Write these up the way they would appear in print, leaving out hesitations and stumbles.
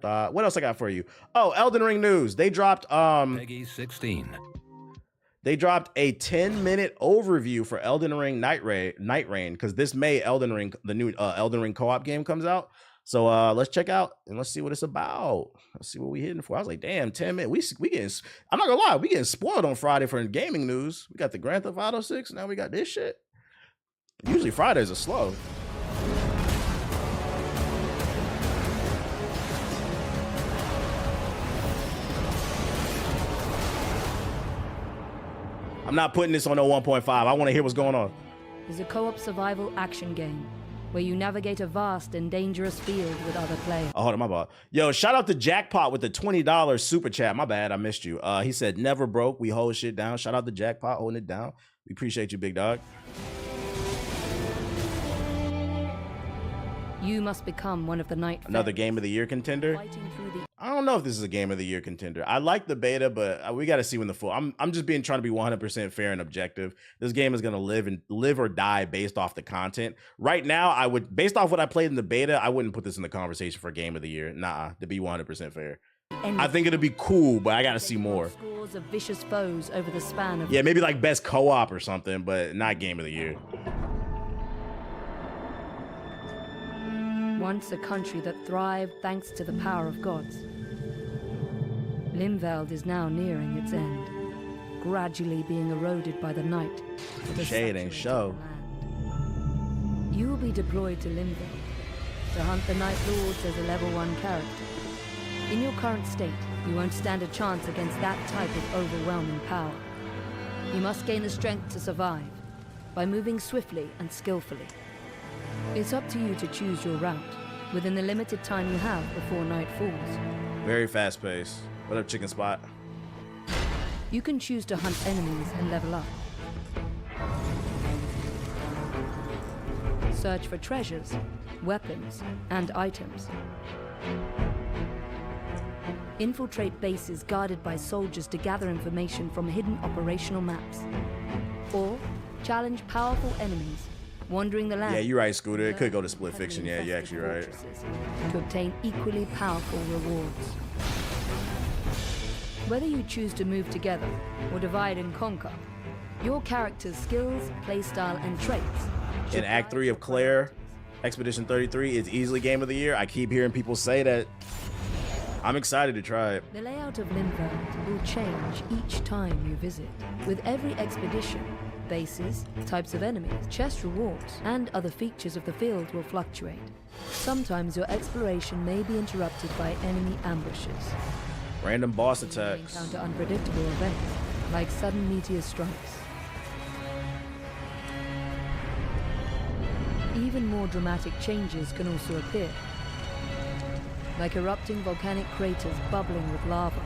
What else I got for you? Oh, Elden Ring news. They dropped Peggy 16. They dropped a 10-minute overview for Elden Ring Night Rain, because this May the new Elden Ring co-op game comes out. So let's check out and let's see what it's about. Let's see what we hitting for. I was like, damn, 10 minutes. We getting, I'm not gonna lie, we getting spoiled on Friday for gaming news. We got the Grand Theft Auto 6, now we got this shit. Usually Fridays are slow. I'm not putting this on no 1.5. I want to hear what's going on. Is a co-op survival action game where you navigate a vast and dangerous field with other players. Oh, hold on, my bad. Yo, shout out to Jackpot with the $20 super chat. My bad, I missed you. He said, never broke. We hold shit down. Shout out to Jackpot holding it down. We appreciate you, big dog. You must become one of the Night Another Fairies, Game of the Year contender. I don't know if this is a Game of the Year contender. I like the beta, but we got to see when the full. I'm just trying to be 100% fair and objective. This game is gonna live or die based off the content. Right now, based off what I played in the beta, I wouldn't put this in the conversation for Game of the Year. Nah, to be 100% fair. I think it'll be cool, but I got to see more. Scores of vicious foes over the span of maybe like best co-op or something, but not Game of the Year. Once a country that thrived thanks to the power of gods, Limveld is now nearing its end, gradually being eroded by the night. Shade ain't show. You will be deployed to Limveld to hunt the Night Lords as a level 1 character. In your current state, you won't stand a chance against that type of overwhelming power. You must gain the strength to survive by moving swiftly and skillfully. It's up to you to choose your route within the limited time you have before night falls. Very fast paced. What up, Chicken Spot? You can choose to hunt enemies and level up. Search for treasures, weapons, and items. Infiltrate bases guarded by soldiers to gather information from hidden operational maps. Or challenge powerful enemies wandering the land. Yeah, you're right, Scooter. It could go to Split Fiction. Yeah, you're actually right. To obtain equally powerful rewards. Whether you choose to move together or divide and conquer, your character's skills, playstyle, and traits. In Act 3 of Claire, Expedition 33 is easily Game of the Year. I keep hearing people say that. I'm excited to try it. The layout of Limveld will change each time you visit. With every expedition, bases, types of enemies, chest rewards, and other features of the field will fluctuate. Sometimes your exploration may be interrupted by enemy ambushes. Random boss You may attacks. encounter unpredictable events, like sudden meteor strikes. Even more dramatic changes can also appear, like erupting volcanic craters bubbling with lava,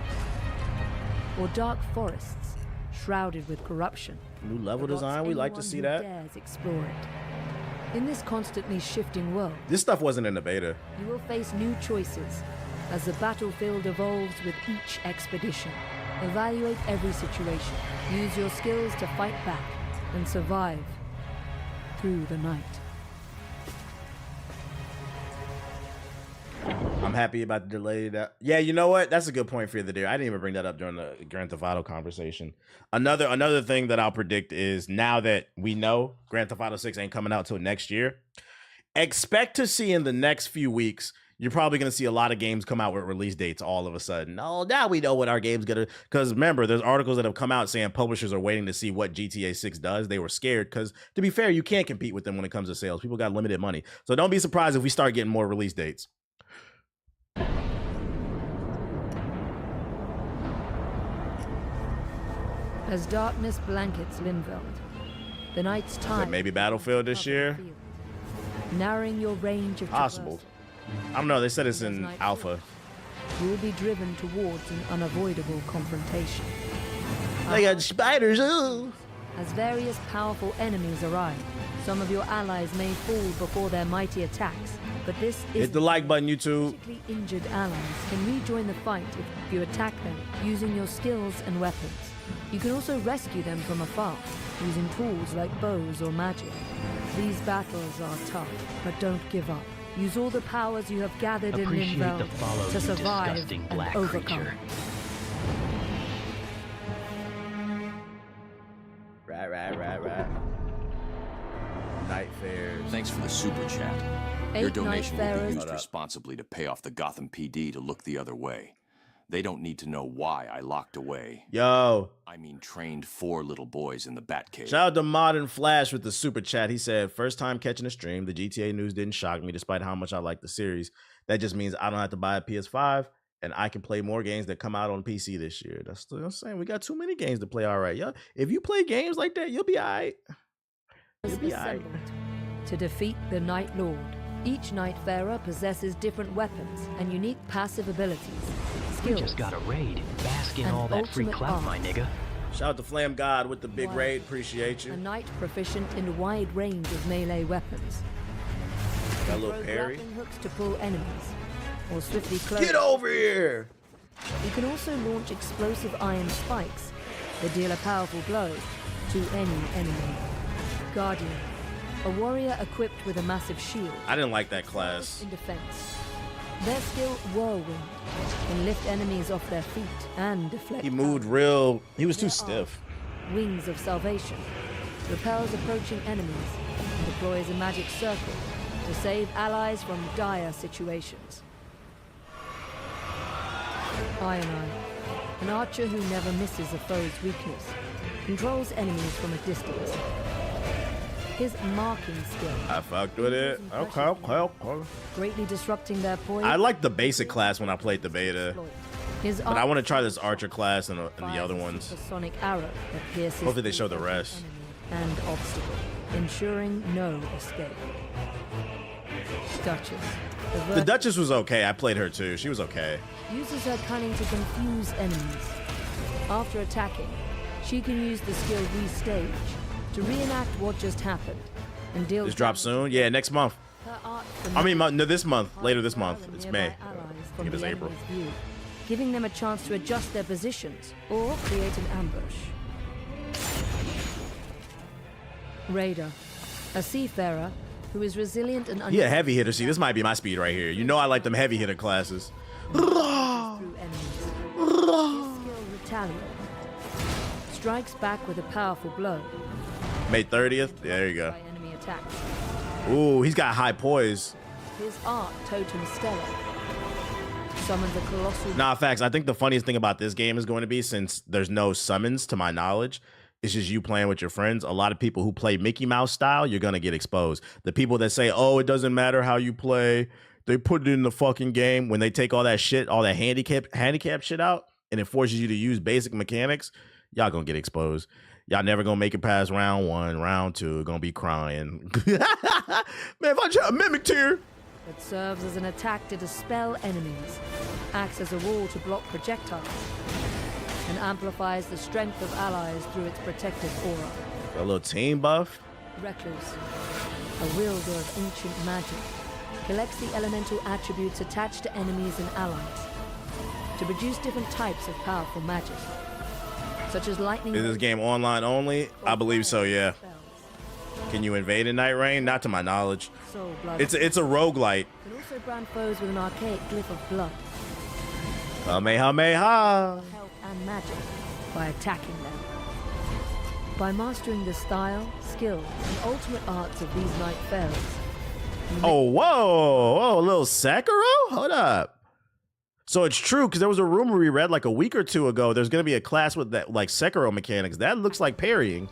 or dark forests shrouded with corruption. New level design, we like to see that. Dares explore it. In this constantly shifting world, This stuff wasn't in the beta. you will face new choices as the battlefield evolves with each expedition. Evaluate every situation, use your skills to fight back, and survive through the night. I'm happy about the delay. Yeah, you know what? That's a good point for the day. I didn't even bring that up during the Grand Theft Auto conversation. Another thing that I'll predict is, now that we know Grand Theft Auto 6 ain't coming out till next year, expect to see in the next few weeks, you're probably going to see a lot of games come out with release dates all of a sudden. Oh, now we know what our game's going to... Because remember, there's articles that have come out saying publishers are waiting to see what GTA 6 does. They were scared because, to be fair, you can't compete with them when it comes to sales. People got limited money. So don't be surprised if we start getting more release dates. As darkness blankets Limveld, the night's time... Maybe Battlefield this year? Narrowing your range of Possible. I don't know. They said it's in alpha. You will be driven towards an unavoidable confrontation. They got spiders, ooh! As various powerful enemies arrive, some of your allies may fall before their mighty attacks, but this is... Hit the like button, YouTube. Critically injured allies can rejoin the fight if you attack them using your skills and weapons. You can also rescue them from afar, using tools like bows or magic. These battles are tough, but don't give up. Use all the powers you have gathered in Appreciate the Limvel follow, to you survive disgusting and black overcome. creature. Right. Night fairs. Thanks for the super chat. Your 8 donation will be Nightfarers. used responsibly to pay off the Gotham PD to look the other way. They don't need to know why I locked away. Yo. I mean, trained 4 little boys in the Batcave. Shout out to Modern Flash with the super chat. He said, first time catching a stream. The GTA news didn't shock me despite how much I like the series. That just means I don't have to buy a PS5 and I can play more games that come out on PC this year. That's what I'm saying. We got too many games to play. All right, yo. If you play games like that, you'll be all right. You'll be all right. To defeat the Night Lord. Each Nightfarer possesses different weapons and unique passive abilities, You skills, just got a raid. Bask in and all that free ultimate clout, my art. nigga. Shout out to Flam God with the big Wow. raid. Appreciate a you. knight proficient in a wide range of melee weapons. Got a little Throw parry. grappling hooks to pull enemies, or swiftly close. Get over here. You can also launch explosive iron spikes that deal a powerful blow to any enemy. Guardian, a warrior equipped with a massive shield. I didn't like that class. In defense. Their skill, Whirlwind, can lift enemies off their feet and deflect. He moved arrows. real. He was too Their stiff. art, Wings of Salvation, repels approaching enemies and deploys a magic circle to save allies from dire situations. Iron Eye, an archer who never misses a foe's weakness, controls enemies from a distance. His marking skill, I fucked with it. Okay. greatly disrupting their poise. I liked the basic class when I played the beta, His but I want to try this archer class and the fires other a ones. supersonic arrow that pierces Hopefully they show through the every rest. enemy and obstacle, ensuring no escape. Duchess, The Duchess was okay. I played her too. She was okay. uses her cunning to confuse enemies. After attacking, she can use the skill Restage to reenact what just happened and deal. This drops soon. Yeah, next month. Her art I mean, demands no, this month. Later this month. and It's nearby May. allies I from think it's the April. enemy's view, giving them a chance to adjust their positions or create an ambush. Raider, a seafarer who is resilient and Yeah, heavy hitter. See, this might be my speed right here. You know I like them heavy hitter classes. through enemies. His skill Retaliate strikes back with a powerful blow May 30th. Yeah, there you go. by enemy attacks. Ooh, he's got high poise. His art, Totem Stellar, summons a colossal. Nah, facts. I think the funniest thing about this game is going to be, since there's no summons to my knowledge, it's just you playing with your friends. A lot of people who play Mickey Mouse style, you're going to get exposed. The people that say, oh, it doesn't matter how you play, they put it in the fucking game. When they take all that shit, all that handicap shit out, and it forces you to use basic mechanics, y'all going to get exposed. Y'all never going to make it past round 1, round 2, going to be crying. Man, if I try a mimic tier. That serves as an attack to dispel enemies, acts as a wall to block projectiles, and amplifies the strength of allies through its protective aura. A little team buff. Recluse, a wielder of ancient magic, collects the elemental attributes attached to enemies and allies to produce different types of powerful magic, such as lightning. Is this game online only? I believe so, yeah. Can you invade in Night Rain? Not to my knowledge. Soul blood. It's a roguelite. Can also brand foes with an archaic glyph of blood, Kamehameha. health and magic by attacking them. By mastering the style, skill, and ultimate arts of these Nightfarers. Oh, whoa, a little Sekiro? Hold up. So it's true, because there was a rumor we read like a week or two ago. There's going to be a class with that, like Sekiro mechanics. That looks like parrying.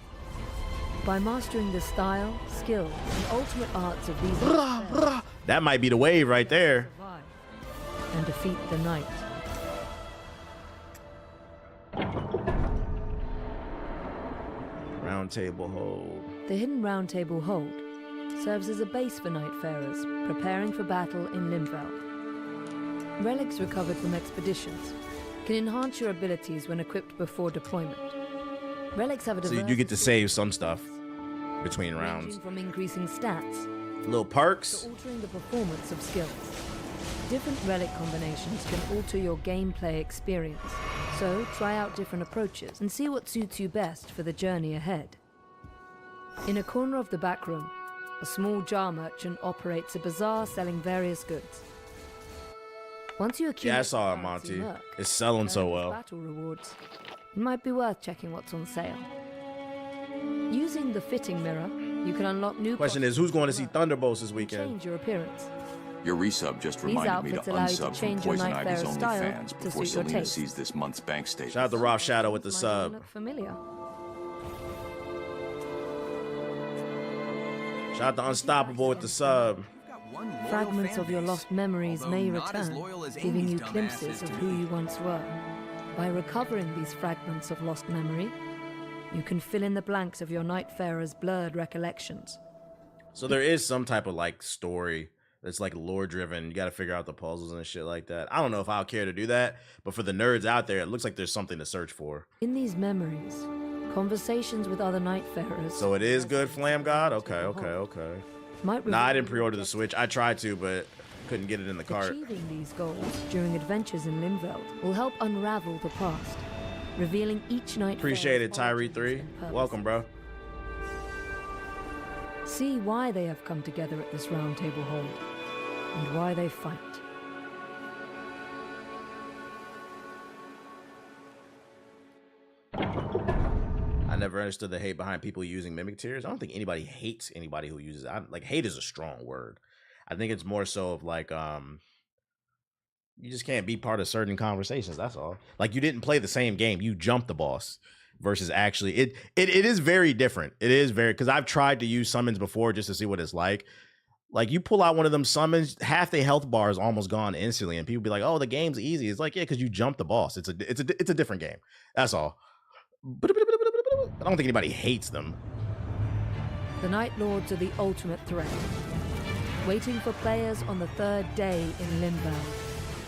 By mastering the style, skill, and ultimate arts of these Nightfarers, That might be the wave right there. survive and defeat the night. Round table hold. The hidden round table hold serves as a base for Nightfarers preparing for battle in Limvel. Relics recovered from expeditions can enhance your abilities when equipped before deployment. Relics have a So diverse you get to save some stuff between rounds. ranging from increasing stats Little perks. to altering the performance of skills. Different relic combinations can alter your gameplay experience, so try out different approaches and see what suits you best for the journey ahead. In a corner of the back room, A small jar merchant operates a bazaar selling various goods. Once you accumulate Yeah, I saw it, currency Monty. merc, It's selling so earn well. battle rewards. It might be worth checking what's on sale. Using the fitting mirror, you can unlock new Question is, who's going to see merc Thunderbolts this and weekend? change your appearance. Your resub just These reminded me to outfits allow you to unsub from change your Poison Nightfare's Ivy's style OnlyFans to before suit your Selena taste. sees this month's bank statement. Shout out to Rob Shadow with the Might even sub. look familiar. Shout out to Unstoppable with the sub. Fragments of your lost memories may return, giving you glimpses of who you once were. By recovering these fragments of lost memory, you can fill in the blanks of your Nightfarer's blurred recollections. So there is some type of like story that's like lore driven. You got to figure out the puzzles and shit like that. I don't know if I'll care to do that, but for the nerds out there, it looks like there's something to search for. In these memories, conversations with other Nightfarers. So it is good, Flam God? Okay. Might Nah, I didn't pre-order the Switch. I tried to, but couldn't get it in the cart. Achieving these goals during adventures in Limveld will help unravel the past, revealing each night. Appreciate it, Tyree 3. Welcome, bro. See why they have come together at this round table hold, and why they fight. I never understood the hate behind people using mimic tears. I don't think anybody hates anybody who uses it. Like, hate is a strong word. I think it's more so of like, you just can't be part of certain conversations. That's all. Like, you didn't play the same game. You jumped the boss versus actually it is very different. It is very, because I've tried to use summons before just to see what it's like. Like, you pull out one of them summons, half the health bar is almost gone instantly, and people be like, "Oh, the game's easy." It's like, yeah, because you jumped the boss. It's a different game. That's all. I don't think anybody hates them. The Night Lords are the ultimate threat, waiting for players on the third day in Limveld.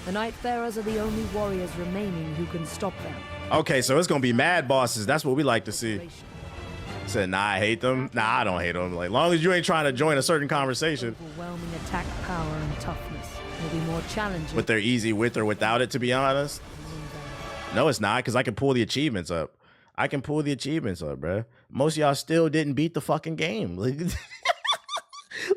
The Nightfarers are the only warriors remaining who can stop them. Okay, so it's gonna be mad bosses. That's what we like to see. Said, nah, I hate them. Nah, I don't hate them. Like, long as you ain't trying to join a certain conversation. Overwhelming attack power and toughness will be more challenging. With their easy with or without it, to be honest. No, it's not, because I can pull the achievements up. I can pull the achievements up, bro. Most of y'all still didn't beat the fucking game.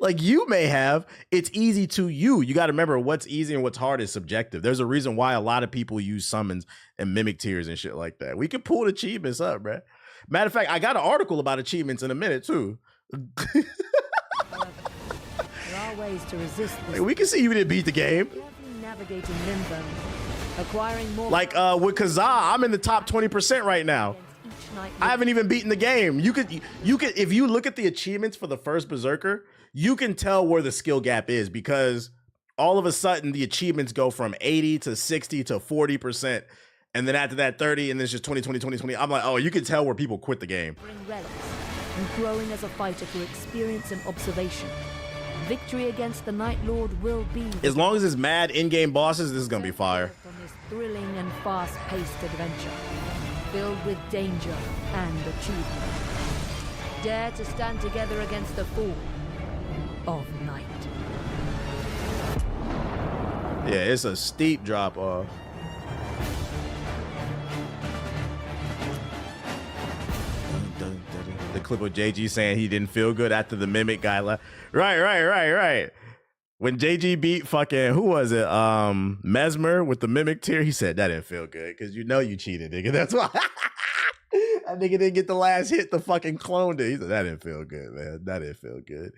Like, you may have. It's easy to you. You got to remember, what's easy and what's hard is subjective. There's a reason why a lot of people use summons and mimic tears and shit like that. We can pull the achievements up, bro. Matter of fact, I got an article about achievements in a minute, too. However, there are ways to resist this. Like, we can see you didn't beat the game. Carefully navigating Limbo, acquiring more Like, with Kazaa, I'm in the top 20% right now. against each night. I haven't even beaten the game. You could, if you look at the achievements for the first Berserker, you can tell where the skill gap is, because all of a sudden the achievements go from 80 to 60 to 40%. And then after that, 30, and then it's just 20, 20, 20, 20. I'm like, oh, you can tell where people quit the game. Relics, and growing as a fighter through experience and observation. Victory against the Night Lord will be. As long as it's mad in-game bosses, this is gonna be fire. On this thrilling and fast-paced adventure, filled with danger and achievement. Dare to stand together against the fall of night. Yeah, it's a steep drop off. The clip of JG saying he didn't feel good after the mimic guy left. Right. When JG beat fucking, who was it? Mesmer with the mimic tear, he said that didn't feel good because you know you cheated, nigga. That's why. That nigga didn't get the last hit, the fucking cloned it. He said that didn't feel good, man. That didn't feel good.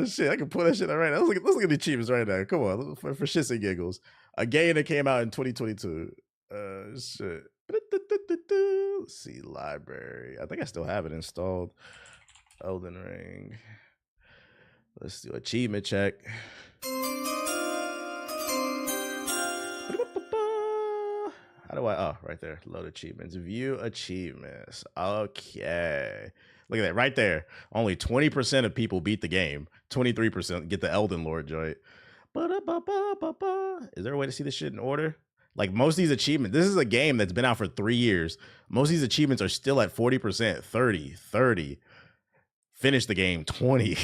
Shit, I can pull that shit up right now. Let's look at the achievements right now. Come on, for shits and giggles. A game that came out in 2022. Shit. Let's see, library. I think I still have it installed. Elden Ring. Let's do achievement check. How do I? Oh, right there. Load achievements. View achievements. Okay. Look at that right there. Only 20% of people beat the game. 23% get the Elden Lord joint. Is there a way to see this shit in order? Like, most of these achievements, this is a game that's been out for 3 years. Most of these achievements are still at 40%, 30. Finish the game, 20.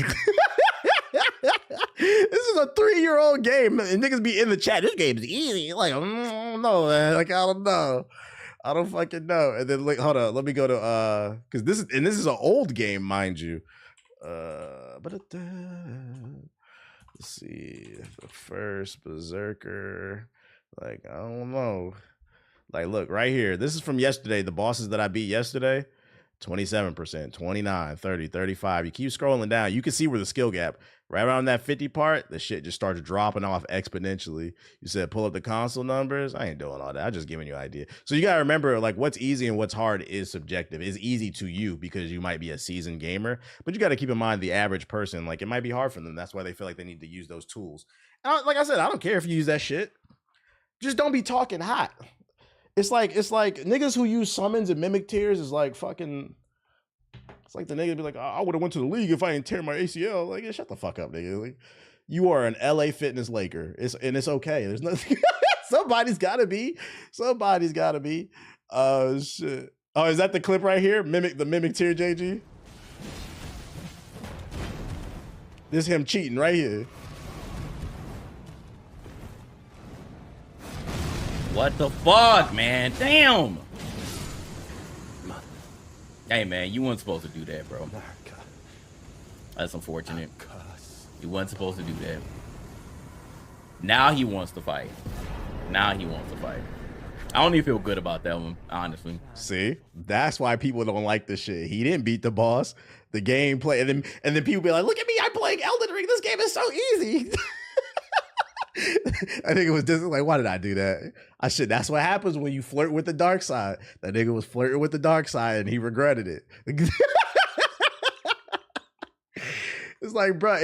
This is a 3-year-old game, and niggas be in the chat. This game's easy. Like, I don't know, man. Like, I don't know. I don't fucking know. And then, like, hold on. Let me go to, because this is an old game, mind you. Let's see. The first Berserker. Like, I don't know. Like, look, right here. This is from yesterday. The bosses that I beat yesterday. 27%, 29, 30, 35. You keep scrolling down. You can see where the skill gap. Right around that 50 part, the shit just starts dropping off exponentially. You said pull up the console numbers. I ain't doing all that. I'm just giving you an idea. So you got to remember, like, what's easy and what's hard is subjective. It's easy to you because you might be a seasoned gamer, but you got to keep in mind the average person, like, it might be hard for them. That's why they feel like they need to use those tools. And like I said, I don't care if you use that shit. Just don't be talking hot. It's like niggas who use summons and mimic tears is like fucking. It's like the nigga be like, oh, I would have went to the league if I didn't tear my ACL. Like, yeah, shut the fuck up, nigga. Like, you are an LA Fitness Laker. It's okay. There's nothing. Somebody's gotta be. Somebody's gotta be. Oh shit. Oh, is that the clip right here? The mimic tear, JG. This is him cheating right here. What the fuck, man? Damn. Hey, man, you weren't supposed to do that, bro. That's unfortunate. You weren't supposed to do that. Now he wants to fight. I don't even feel good about that one, honestly. See? That's why people don't like this shit. He didn't beat the boss. The gameplay, and then people be like, look at me, I'm playing Elden Ring. This game is so easy. I think it was just like, why did I do that? That's what happens when you flirt with the dark side. That nigga was flirting with the dark side and he regretted it. It's like, bro,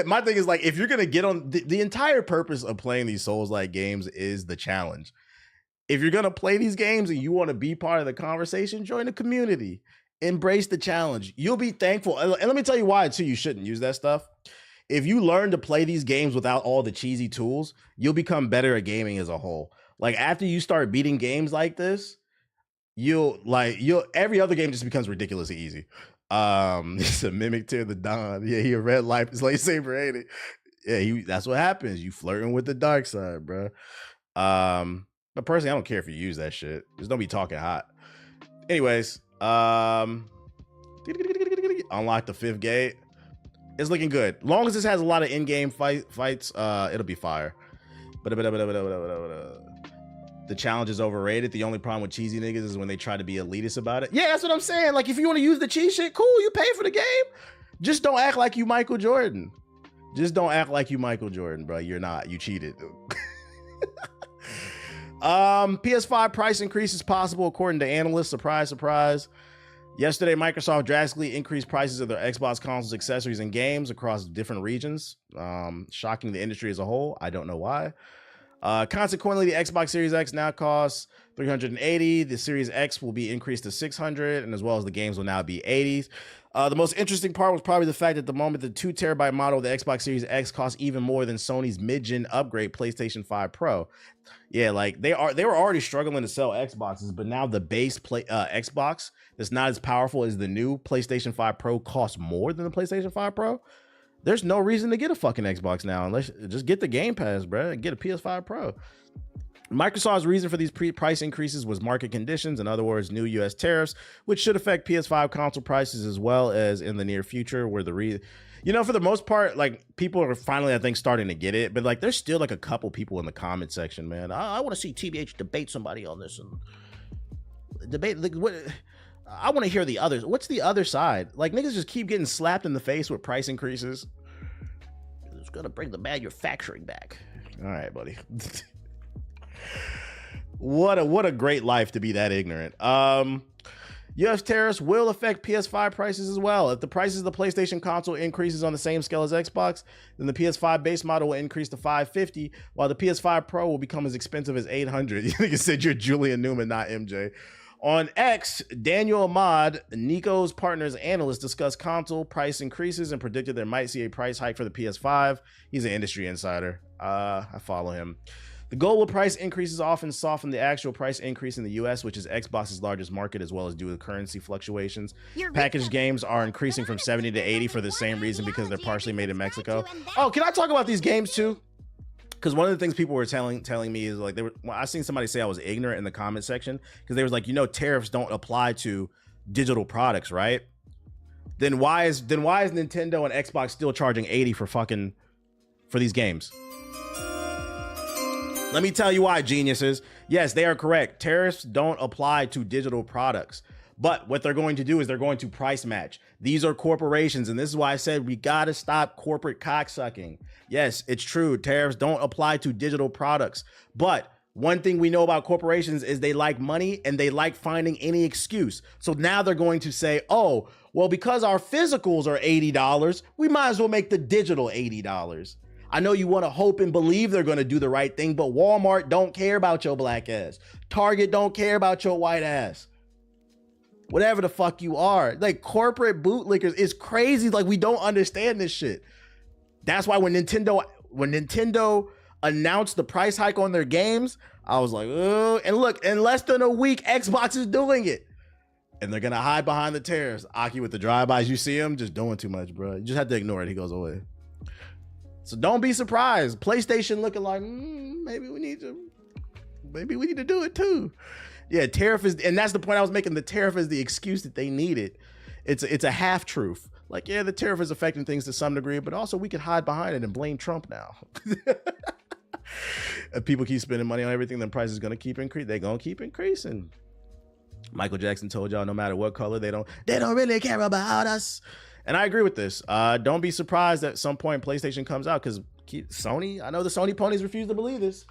my thing is like, if you're gonna get on the entire purpose of playing these Souls-like games is the challenge. If you're gonna play these games and you want to be part of the conversation, join the community, embrace the challenge. You'll be thankful. And let me tell you why too, you shouldn't use that stuff. If you learn to play these games without all the cheesy tools, you'll become better at gaming as a whole. Like, after you start beating games like this, every other game just becomes ridiculously easy. It's a mimic to the Don. Yeah, he a red life is lightsaber, ain't it? Yeah, that's what happens. You flirting with the dark side, bro. But personally, I don't care if you use that shit. Just don't be talking hot. Anyways, unlock the 5th gate. It's looking good. Long as this has a lot of in-game fights, it'll be fire. But the challenge is overrated. The only problem with cheesy niggas is when they try to be elitist about it. Yeah, that's what I'm saying. Like, if you want to use the cheat shit, cool, you pay for the game. Just don't act like you Michael Jordan. Bro. You're not. You cheated. PS5 price increase is possible according to analysts. Surprise, surprise. Yesterday, Microsoft drastically increased prices of their Xbox consoles, accessories, and games across different regions, shocking the industry as a whole. I don't know why. Consequently, the Xbox Series X now costs $380. The Series X will be increased to $600, and as well as the games will now be $80. The most interesting part was probably the fact that at the moment the 2 terabyte model of the Xbox Series X costs even more than Sony's mid-gen upgrade PlayStation 5 Pro. Yeah, like they were already struggling to sell Xboxes, but now the base Xbox that's not as powerful as the new PlayStation 5 Pro costs more than the PlayStation 5 Pro. There's no reason to get a fucking Xbox now unless just get the Game Pass, bro, and get a PS5 Pro. Microsoft's reason for these price increases was market conditions, in other words, new U.S. tariffs, which should affect PS5 console prices as well as in the near future, where for the most part, like, people are finally, I think, starting to get it, but like, there's still like a couple people in the comment section, man. I want to see TBH debate somebody on this and debate. Like, what? I want to hear the others. What's the other side? Like, niggas just keep getting slapped in the face with price increases. It's gonna bring the manufacturing back. All right, buddy. What a great life to be that ignorant. US tariffs will affect PS5 prices as well. If the prices of the PlayStation console increases on the same scale as Xbox, then the PS5 base model will increase to $550, while the PS5 Pro will become as expensive as $800. You think it said you're Julian Newman, not MJ. On X, Daniel Ahmad, Nico's partner's analyst, discussed console price increases and predicted there might see a price hike for the PS5. He's an industry insider. I follow him. The global price increases often soften the actual price increase in the US, which is Xbox's largest market, as well as due to currency fluctuations. Packaged games are increasing from 70 to 80 for the same reason, because they're partially made in Mexico. Oh, can I talk about these games too? Because one of the things people were telling me is like, I seen somebody say I was ignorant in the comment section, because they was like, tariffs don't apply to digital products, right? then why is Nintendo and Xbox still charging 80 for these games? Let me tell you why, geniuses. Yes, they are correct. Tariffs don't apply to digital products. But what they're going to do is they're going to price match. These are corporations, and this is why I said we got to stop corporate cocksucking. Yes, it's true. Tariffs don't apply to digital products. But one thing we know about corporations is they like money and they like finding any excuse. So now they're going to say, oh, well, because our physicals are $80, we might as well make the digital $80. I know you want to hope and believe they're going to do the right thing, but Walmart don't care about your black ass. Target don't care about your white ass. Whatever the fuck you are. Like, corporate bootlickers is crazy. Like, we don't understand this shit. That's why when Nintendo announced the price hike on their games, I was like, oh, and look, in less than a week, Xbox is doing it. And they're going to hide behind the tariffs. Aki with the drive-bys, you see him just doing too much, bro. You just have to ignore it. He goes away. So don't be surprised. PlayStation looking like, maybe we need to do it too. Yeah, tariff is, and that's the point I was making. The tariff is the excuse that they needed. It's a half truth. Like, yeah, the tariff is affecting things to some degree, but also we can hide behind it and blame Trump now. If people keep spending money on everything, then prices going to keep increasing. They're going to keep increasing. Michael Jackson told y'all no matter what color, they don't really care about us. And I agree with this. Don't be surprised at some point PlayStation comes out, because Sony, I know the Sony ponies refuse to believe this.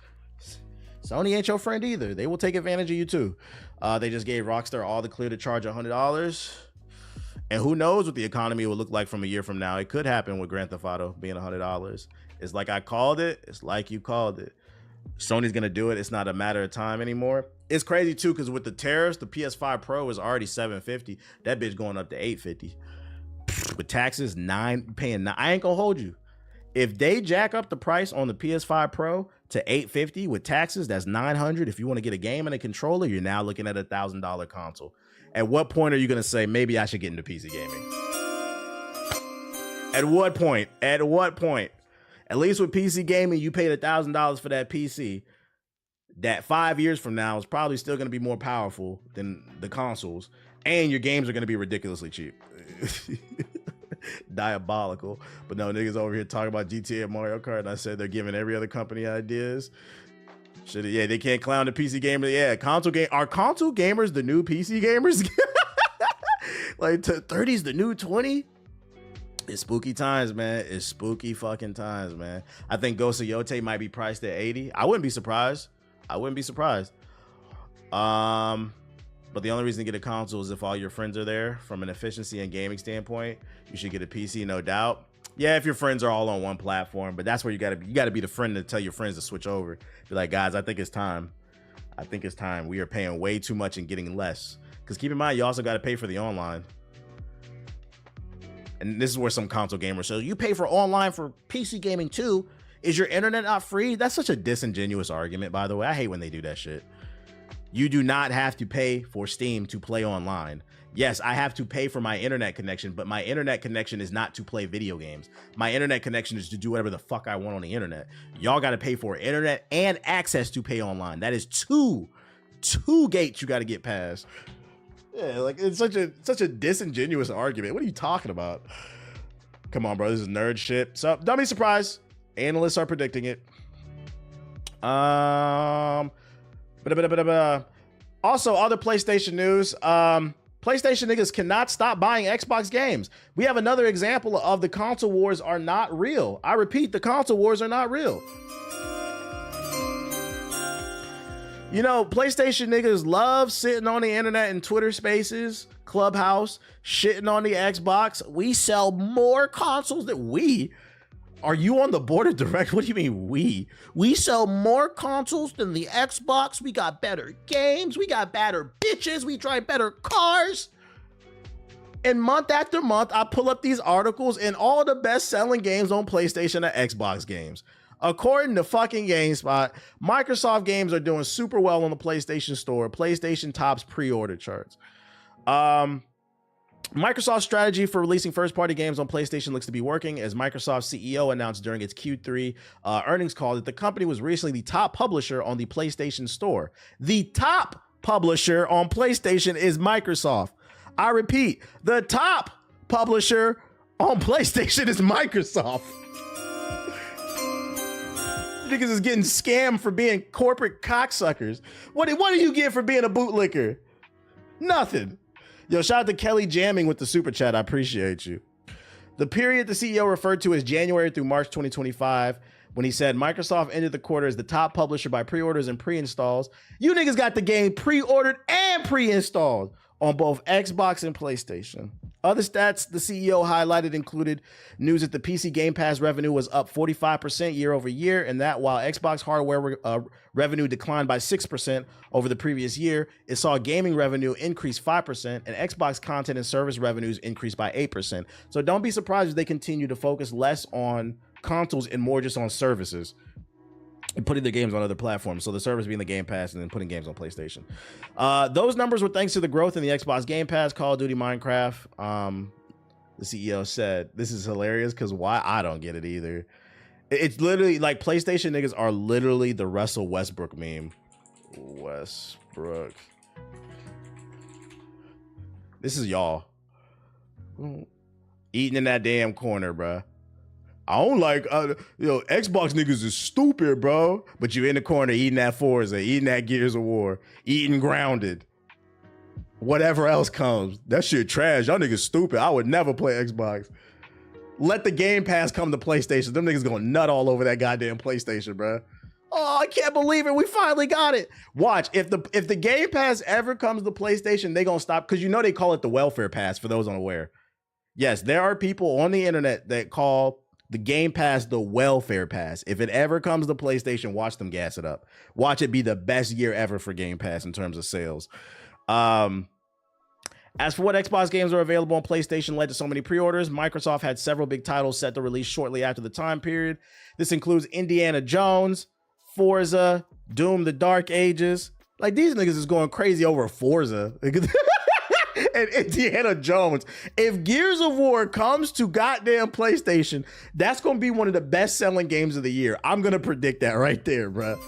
Sony ain't your friend either. They will take advantage of you too. They just gave Rockstar all the clear to charge $100. And who knows what the economy will look like from a year from now. It could happen with Grand Theft Auto being $100. It's like I called it. It's like you called it. Sony's going to do it. It's not a matter of time anymore. It's crazy too, because with the tariffs, the PS5 Pro is already $750. That bitch going up to $850. With taxes, paying 9. I ain't gonna hold you. If they jack up the price on the PS5 Pro to $850 with taxes, that's $900. If you want to get a game and a controller, you're now looking at $1,000 console. At what point are you gonna say, maybe I should get into PC gaming? At what point? At what point? At least with PC gaming, you paid $1,000 for that PC. That 5 years from now is probably still gonna be more powerful than the consoles, and your games are gonna be ridiculously cheap. Diabolical. But no, niggas over here talking about GTA and Mario Kart, and I said they're giving every other company ideas. Shit, yeah, they can't clown the PC gamers. Yeah, are console gamers the new PC gamers? Like 30's the new 20? It's spooky times, man. It's spooky fucking times, man. I think Ghost of Yote might be priced at 80. I wouldn't be surprised. But the only reason to get a console is if all your friends are there. From an efficiency and gaming standpoint, you should get a PC, no doubt. Yeah, if your friends are all on one platform, but that's where you gotta be the friend to tell your friends to switch over. Be like, guys, I think it's time. We are paying way too much and getting less. Because keep in mind, you also got to pay for the online. And this is where some console gamers say, you pay for online for PC gaming too. Is your internet not free? That's such a disingenuous argument, by the way. I hate when they do that shit. You do not have to pay for Steam to play online. Yes, I have to pay for my internet connection, but my internet connection is not to play video games. My internet connection is to do whatever the fuck I want on the internet. Y'all got to pay for internet and access to pay online. That is two gates you got to get past. Yeah, like it's such a disingenuous argument. What are you talking about? Come on, bro. This is nerd shit. So don't be surprised. Analysts are predicting it. Also, other PlayStation news. PlayStation niggas cannot stop buying Xbox games. We have another example of the console wars are not real. I repeat, the console wars are not real. You know, PlayStation niggas love sitting on the internet and Twitter Spaces, Clubhouse, shitting on the Xbox. We sell more consoles than we. Are you on the board of directors? What do you mean we? We sell more consoles than the Xbox. We got better games. We got better bitches. We drive better cars. And month after month, I pull up these articles and all the best selling games on PlayStation are Xbox games. According to fucking GameSpot, Microsoft games are doing super well on the PlayStation Store. PlayStation tops pre-order charts. Microsoft's strategy for releasing first-party games on PlayStation looks to be working, as Microsoft's CEO announced during its Q3 earnings call that the company was recently the top publisher on the PlayStation Store. The top publisher on PlayStation is Microsoft. I repeat, the top publisher on PlayStation is Microsoft. Niggas is getting scammed for being corporate cocksuckers. What do you get for being a bootlicker? Nothing. Yo, shout out to Kelly Jamming with the super chat. I appreciate you. The period the CEO referred to as January through March 2025, when he said Microsoft ended the quarter as the top publisher by pre-orders and pre-installs. You niggas got the game pre-ordered and pre-installed on both Xbox and PlayStation. Other stats the CEO highlighted included news that the PC Game Pass revenue was up 45% year over year, and that while Xbox hardware revenue declined by 6% over the previous year, it saw gaming revenue increase 5%, and Xbox content and service revenues increased by 8%. So don't be surprised if they continue to focus less on consoles and more just on services and putting their games on other platforms. So the service being the Game Pass and then putting games on PlayStation. Those numbers were thanks to the growth in the Xbox Game Pass, Call of Duty, Minecraft. The CEO said, this is hilarious because why? I don't get it either. It's literally like PlayStation niggas are literally the Russell Westbrook meme. Westbrook. This is y'all. Eating in that damn corner, bruh. I don't like, Xbox niggas is stupid, bro. But you in the corner eating that Forza, eating that Gears of War, eating Grounded. Whatever else comes. That shit trash. Y'all niggas stupid. I would never play Xbox. Let the Game Pass come to PlayStation. Them niggas gonna nut all over that goddamn PlayStation, bro. Oh, I can't believe it. We finally got it. Watch, if the Game Pass ever comes to PlayStation, they gonna stop, because you know they call it the welfare pass, for those unaware. Yes, there are people on the internet that call the Game Pass the welfare pass. If it ever comes to PlayStation, watch them gas it up. Watch it be the best year ever for Game Pass in terms of sales. As for what Xbox games are available on PlayStation led to so many pre-orders, Microsoft had several big titles set to release shortly after the time period. This includes Indiana Jones, Forza, Doom: The Dark Ages. Like, these niggas is going crazy over Forza. And Indiana Jones. If Gears of War comes to goddamn PlayStation, that's going to be one of the best selling games of the year. I'm going to predict that right there, bro.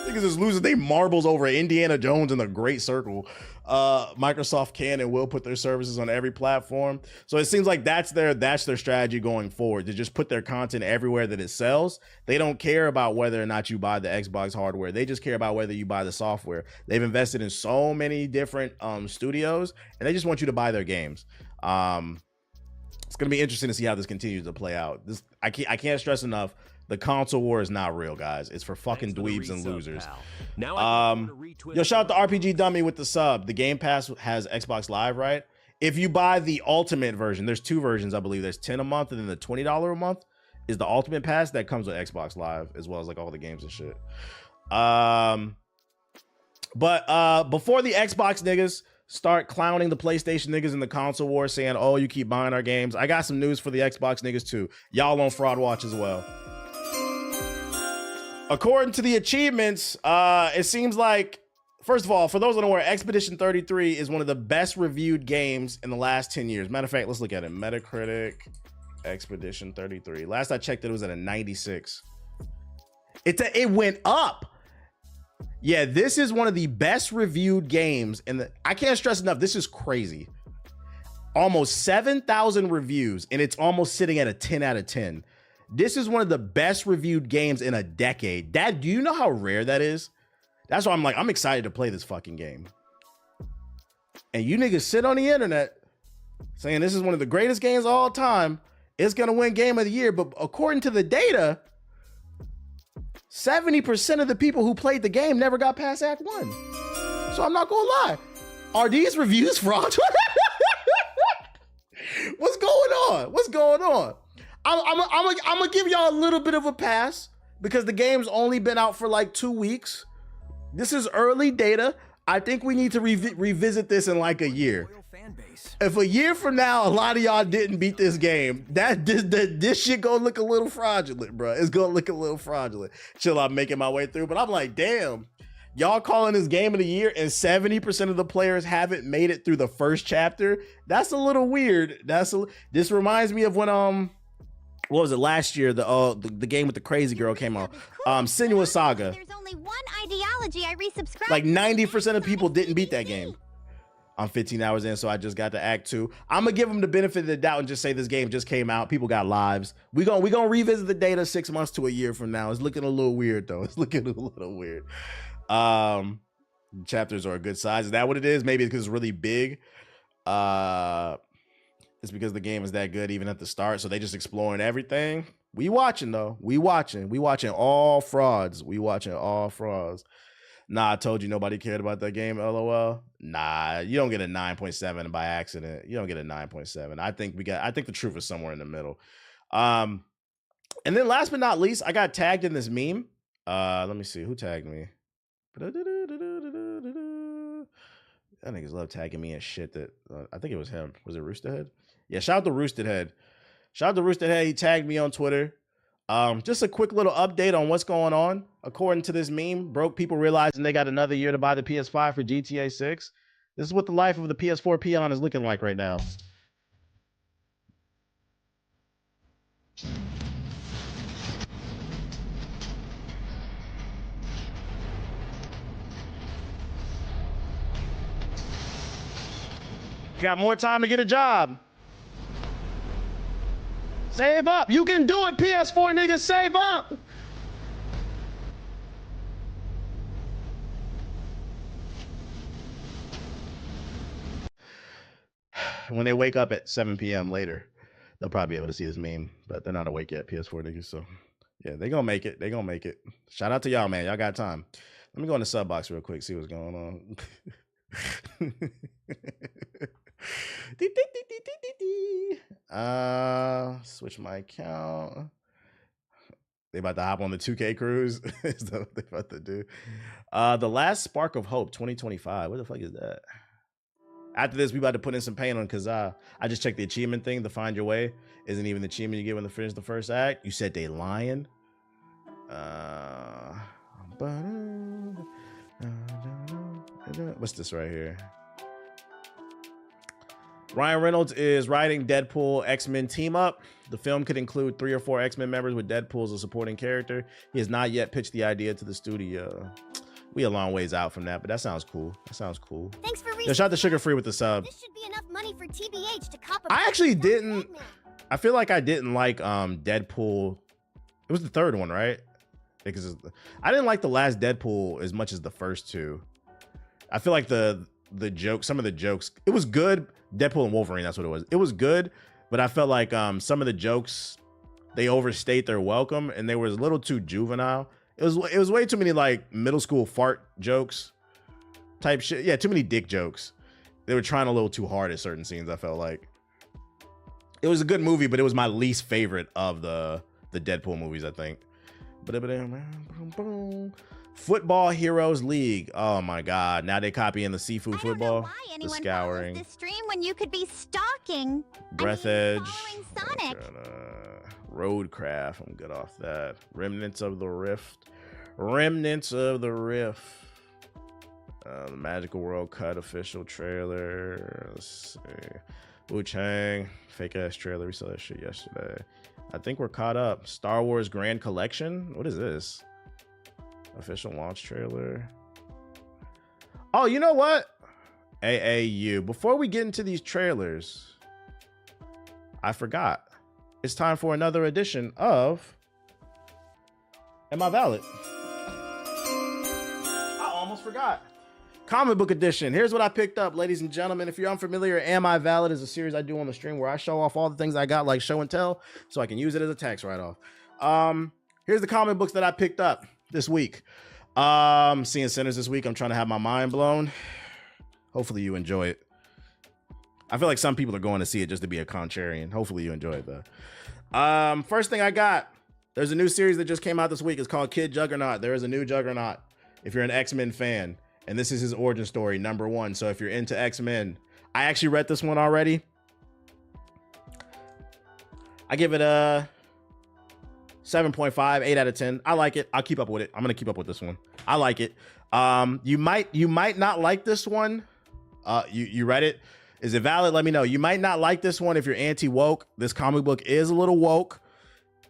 Niggas is losing their marbles over Indiana Jones in the Great Circle. Microsoft can and will put their services on every platform. So it seems like that's their strategy going forward, to just put their content everywhere that it sells. They don't care about whether or not you buy the Xbox hardware. They just care about whether you buy the software. They've invested in so many different studios, and they just want you to buy their games. It's going to be interesting to see how this continues to play out. I can't stress enough. The console war is not real, guys. It's for fucking dweebs and losers. Yo, shout out to RPG Dummy with the sub. The Game Pass has Xbox Live, right? If you buy the Ultimate version, there's two versions, I believe. There's $10 a month, and then the $20 a month is the Ultimate Pass that comes with Xbox Live, as well as like all the games and shit. But before the Xbox niggas start clowning the PlayStation niggas in the console war, saying, oh, you keep buying our games, I got some news for the Xbox niggas too. Y'all on Fraud Watch as well. According to the achievements, it seems like, first of all, for those unaware, Expedition 33 is one of the best reviewed games in the last 10 years. Matter of fact, let's look at it. Metacritic, Expedition 33. Last I checked, it was at a 96. It went up. Yeah, this is one of the best reviewed games. I can't stress enough, this is crazy. Almost 7,000 reviews, and it's almost sitting at a 10 out of 10. This is one of the best reviewed games in a decade. Do you know how rare that is? That's why I'm excited to play this fucking game. And you niggas sit on the internet saying this is one of the greatest games of all time. It's going to win Game of the Year. But according to the data, 70% of the people who played the game never got past Act 1. So I'm not going to lie. Are these reviews fraudulent? What's going on? What's going on? I'm gonna give y'all a little bit of a pass because the game's only been out for like 2 weeks. This is early data. I think we need to revisit this in like a year. If a year from now a lot of y'all didn't beat this game, this shit gonna look a little fraudulent, bro. It's gonna look a little fraudulent. Chill, I'm making my way through, but I'm like, damn, y'all calling this Game of the Year and 70% of the players haven't made it through the first chapter. That's a little weird. This reminds me of when what was it last year? The game with the crazy girl came out. Senua's Saga. There's only one ideology I resubscribe. Like 90% of people didn't beat that game. I'm 15 hours in, so I just got to Act 2. I'm gonna give them the benefit of the doubt and just say this game just came out. People got lives. We gonna revisit the data 6 months to a year from now. It's looking a little weird though. It's looking a little weird. Chapters are a good size. Is that what it is? Maybe because it's really big. It's because the game is that good even at the start. So they just exploring everything. We watching though. We watching all frauds. We watching all frauds. Nah, I told you nobody cared about that game, LOL. Nah, you don't get a 9.7 by accident. You don't get a 9.7. I think the truth is somewhere in the middle. And then last but not least, I got tagged in this meme. Let me see who tagged me. That niggas love tagging me and shit that I think it was him. Was it Roosterhead? Yeah, shout out to Roosterhead. He tagged me on Twitter. Just a quick little update on what's going on. According to this meme, broke people realizing they got another year to buy the PS5 for GTA 6. This is what the life of the PS4 peon is looking like right now. Got more time to get a job. Save up. You can do it, PS4 niggas. Save up. When they wake up at 7 p.m. later, they'll probably be able to see this meme, but they're not awake yet, PS4 niggas. So, yeah, they gonna make it. Shout out to y'all, man. Y'all got time. Let me go in the sub box real quick, see what's going on. Switch my account. They about to hop on the 2K cruise. Is that what they about to do? The Last Spark of Hope 2025. What the fuck is that? After this, we about to put in some paint on because I just checked the achievement thing. The Find Your Way isn't even the achievement you get when they finish the first act. You said they lying. What's this right here? Ryan Reynolds is writing Deadpool X-Men team up. The film could include 3 or 4 X-Men members with Deadpool as a supporting character. He has not yet pitched the idea to the studio. We a long ways out from that, but that sounds cool. Thanks for Yo, shout out to Sugar Free with the sub. This should be enough money for TBH to cop a I actually didn't. I feel like I didn't like Deadpool. It was the third one, right? Because I didn't like the last Deadpool as much as the first two. I feel like the joke, some of the jokes, it was good. Deadpool and Wolverine, that's what it was. It was good, but I felt like some of the jokes, they overstayed their welcome and they were a little too juvenile. It was way too many like middle school fart jokes type shit. Yeah, too many dick jokes. They were trying a little too hard at certain scenes, I felt like. It was a good movie, but it was my least favorite of the Deadpool movies, I think. Football Heroes League. Oh my God! Now they copying the seafood football, the scouring. This stream when you could be stalking. Breath Edge. Sonic. Roadcraft. I'm good off that. Remnants of the Rift. The Magical World Cut official trailer. Let's see. Wu Chang. Fake ass trailer. We saw that shit yesterday. I think we're caught up. Star Wars Grand Collection. What is this? Official launch trailer. Oh, you know what? AAU. Before we get into these trailers, I forgot. It's time for another edition of Am I Valid? I almost forgot. Comic book edition. Here's what I picked up, ladies and gentlemen. If you're unfamiliar, Am I Valid is a series I do on the stream where I show off all the things I got, like show and tell, so I can use it as a tax write-off. Here's the comic books that I picked up this week. Seeing Sinners this week. I'm trying to have my mind blown. Hopefully you enjoy it. I feel like some people are going to see it just to be a contrarian. Hopefully you enjoy it though. First thing I got, there's a new series that just came out this week. It's called Kid Juggernaut. There is a new Juggernaut. If you're an X-Men fan, and this is his origin story, #1. So if you're into X-Men, I actually read this one already. I give it a 7.5, 8 out of 10. I like it. I'll keep up with it. I'm gonna keep up with this one. I like it. You might not like this one. You read it. Is it valid? Let me know. You might not like this one if you're anti-woke. This comic book is a little woke.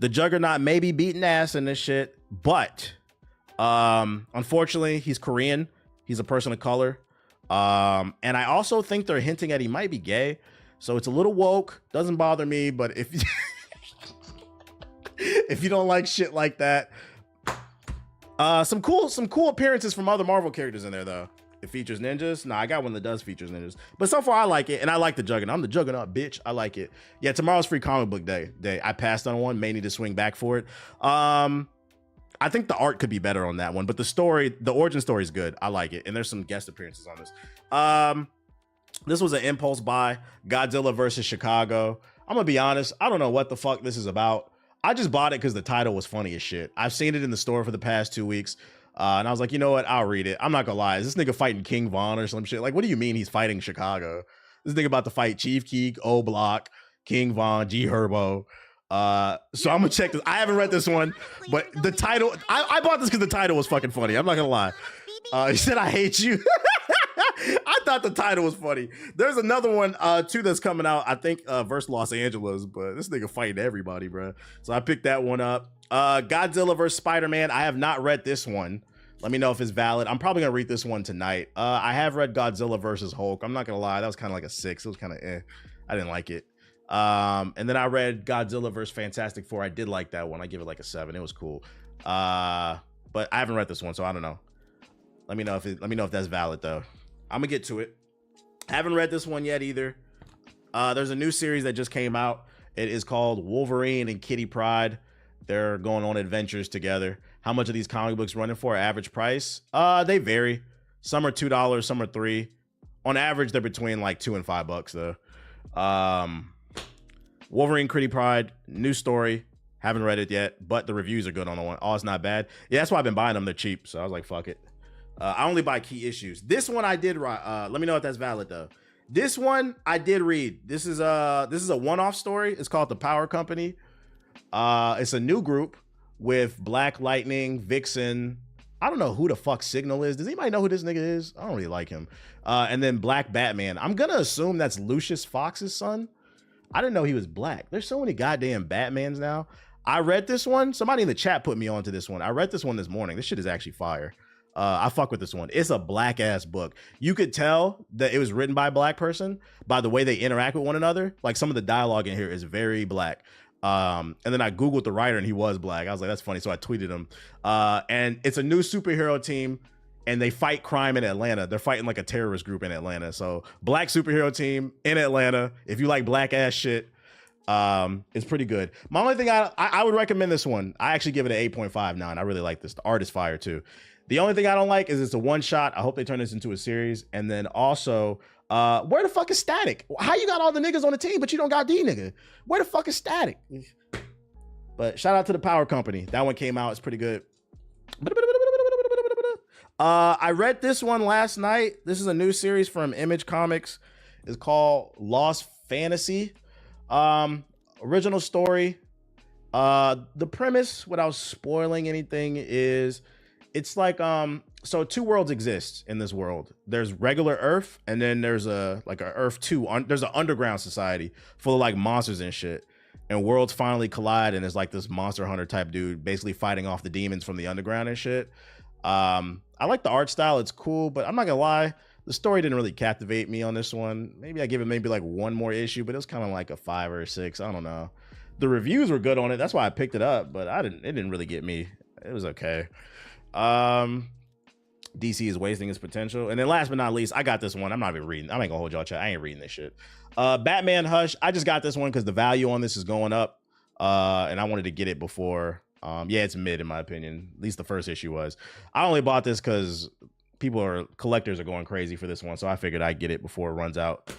The Juggernaut may be beating ass in this shit, but unfortunately, he's Korean. He's a person of color. And I also think they're hinting at he might be gay. So it's a little woke. Doesn't bother me, but if if you don't like shit like that, some cool appearances from other Marvel characters in there though. It features ninjas. Nah, I got one that does features ninjas. But so far I like it, and I like the Juggernaut. I'm the Juggernaut, bitch. I like it. Yeah, tomorrow's free comic book day. I passed on one, may need to swing back for it. I think the art could be better on that one, but the story, the origin story is good. I like it, and there's some guest appearances on this. This was an impulse buy. Godzilla versus Chicago. I'm gonna be honest, I don't know what the fuck this is about. I just bought it because the title was funny as shit. I've seen it in the store for the past 2 weeks. And I was like, you know what? I'll read it. I'm not gonna lie. Is this nigga fighting King Von or some shit? Like, what do you mean he's fighting Chicago? This nigga about to fight Chief Keek, O Block, King Von, G Herbo. So I'm gonna check this. I haven't read this one, but the title, I bought this because the title was fucking funny. I'm not gonna lie. He said, I hate you. I thought the title was funny. There's another one too that's coming out, I think versus Los Angeles, but this nigga fighting everybody, bro. So I picked that one up. Godzilla versus Spider-Man. I have not read this one. Let me know if it's valid. I'm probably gonna read this one tonight. I have read Godzilla versus Hulk. I'm not gonna lie, that was kind of like a 6. It was kind of I didn't like it. And then I read Godzilla versus Fantastic Four. I did like that one. I give it like a 7. It was cool. But I haven't read this one, so I don't know. Let me know if that's valid though. I'm gonna get to it. Haven't read this one yet either. There's a new series that just came out. It is called Wolverine and Kitty Pryde. They're going on adventures together. How much are these comic books running for? Average price? They vary. Some are $2, some are $3. On average, they're between like $2 and $5 though. Wolverine, Kitty Pryde, new story. Haven't read it yet, but the reviews are good on the one. Oh, it's not bad. Yeah, that's why I've been buying them. They're cheap, so I was like, fuck it. I only buy key issues. This one I did let me know if that's valid though. This one I did read. This is a one-off story. It's called The Power Company. It's a new group with Black Lightning, Vixen. I don't know who the fuck Signal is. Does anybody know who this nigga is? I don't really like him. And then Black Batman. I'm gonna assume that's Lucius Fox's son. I didn't know he was black. There's so many goddamn Batmans now. I read this one. Somebody in the chat put me onto this one. I read this one this morning. This shit is actually fire. I fuck with this one. It's a black ass book. You could tell that it was written by a black person by the way they interact with one another. Like some of the dialogue in here is very black. And then I Googled the writer and he was black. I was like, that's funny. So I tweeted him. And it's a new superhero team and they fight crime in Atlanta. They're fighting like a terrorist group in Atlanta. So black superhero team in Atlanta. If you like black ass shit, it's pretty good. My only thing I would recommend this one. I actually give it an 8.59. I really like this. The art is fire too. The only thing I don't like is it's a one shot. I hope they turn this into a series. And then also, where the fuck is Static? How you got all the niggas on the team, but you don't got D nigga? Where the fuck is Static? But shout out to The Power Company. That one came out. It's pretty good. I read this one last night. This is a new series from Image Comics. It's called Lost Fantasy. Original story. The premise, without spoiling anything, is it's like so 2 worlds exist in this world. There's regular Earth, and then there's a Earth 2. There's an underground society full of like monsters and shit. And worlds finally collide, and there's like this monster hunter type dude basically fighting off the demons from the underground and shit. I like the art style. It's cool, but I'm not gonna lie, the story didn't really captivate me on this one. Maybe I give it like one more issue, but it was kind of like a 5 or a 6. I don't know. The reviews were good on it. That's why I picked it up, but it didn't really get me. It was okay. DC is wasting its potential. And then last but not least, I got this one. I'm not even reading. I ain't gonna hold y'all chat. I ain't reading this shit. Batman Hush. I just got this one because the value on this is going up. And I wanted to get it before. Yeah, it's mid in my opinion. At least the first issue was. I only bought this because collectors are going crazy for this one. So I figured I'd get it before it runs out.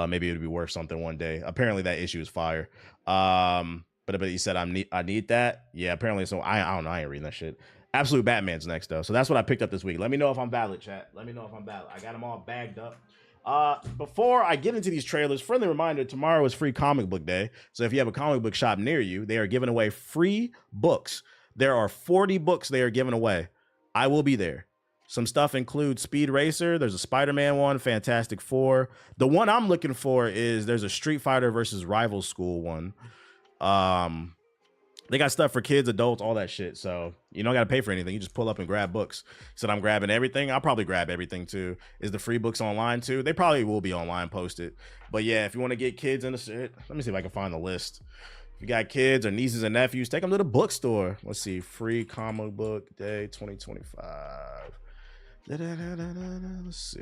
Maybe it would be worth something one day. Apparently that issue is fire. But he said I need that. Yeah, apparently. So I don't know. I ain't reading that shit. Absolute Batman's next though. So that's what I picked up this week. Let me know if I'm valid, chat. Let me know if I'm valid. I got them all bagged up. Before I get into these trailers, friendly reminder, tomorrow is free comic book day. So if you have a comic book shop near you, they are giving away free books. There are 40 books they are giving away. I will be there. Some stuff includes Speed Racer. There's a Spider-Man one, Fantastic Four. The one I'm looking for is there's a Street Fighter versus Rival School one. They got stuff for kids, adults, all that shit. So you don't got to pay for anything. You just pull up and grab books. Said I'm grabbing everything. I'll probably grab everything too. Is the free books online too? They probably will be online posted. But yeah, if you want to get kids in the shit, let me see if I can find the list. If you got kids or nieces and nephews, take them to the bookstore. Let's see, free comic book day 2025. Let's see.